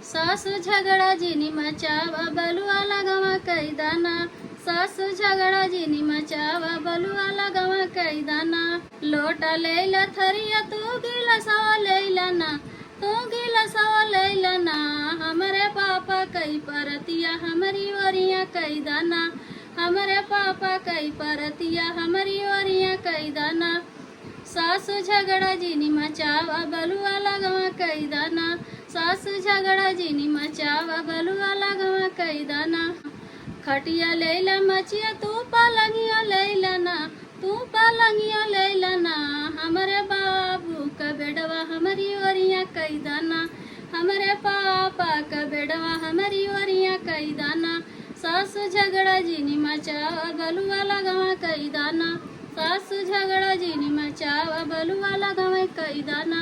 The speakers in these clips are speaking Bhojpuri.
सासु झगड़ा जिनी मचावा बलुआ लगवा कई दाना। सासु झगड़ा जिनी मचावा बलुआ लगवा कई दाना। लोटा लेला थरिया तू गिला सवा लेला ना, तू गिला सवा लेला ना। हमरे पापा कई परतिया हमारी ओरिया कई दाना। हमरे पापा कई परतिया हमारी ओरिया कई दाना। सासु झगड़ा जिनी मचावा बलुआ लगवा कई दाना। सासु झगड़ा जिनी मचावा बलुआ लगवा कई दाना। खटिया लैला मचिया तू पालंगिया लैला ना, तू पालंगिया लैला ना। हमरे बाबू का बेडवा हमारी ओरिया कई दाना। हमरे पापा का बेडवा हमारी ओरिया कई दाना। सासु झगड़ा जिनी मचावा बलुआ लगवा कई दाना। सासु झगड़ा जिनी मचावा बलुआ लगवा कई दाना।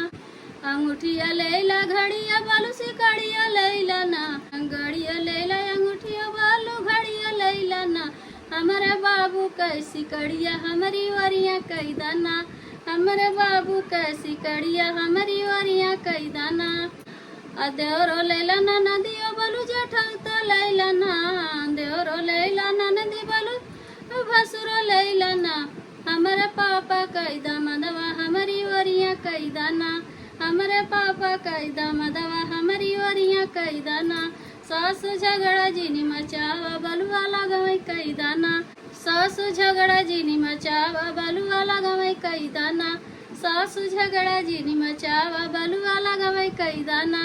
अंगूठिया लैला घड़िया बालू से कड़िया लैला ना। घड़िया लैला अंगूठिया बालू घड़िया लैला ना। हमारे बाबू कैसी कड़िया हमारी ओरिया कई दाना। हमारे बाबू कैसी कड़िया हमारी ओरिया कई दाना। देवरो लैला ना नदियो बालू जेठल तो लैला ना। देवरो लैला ना नदी बालू भसुरो लैला ना। हमारे पापा कई दामदवा हमारी ओरिया कई दाना। हमारे पापा कई दामदवा हमारी ओरिया कई दाना। सासु झगड़ा जिनी मचावा बलुआ लगवा कई दाना। सासु झगड़ा जिनी मचावा बलुआ लगवा कई दाना। सासु झगड़ा जिनी मचावा बलुआ लगवा कई दाना।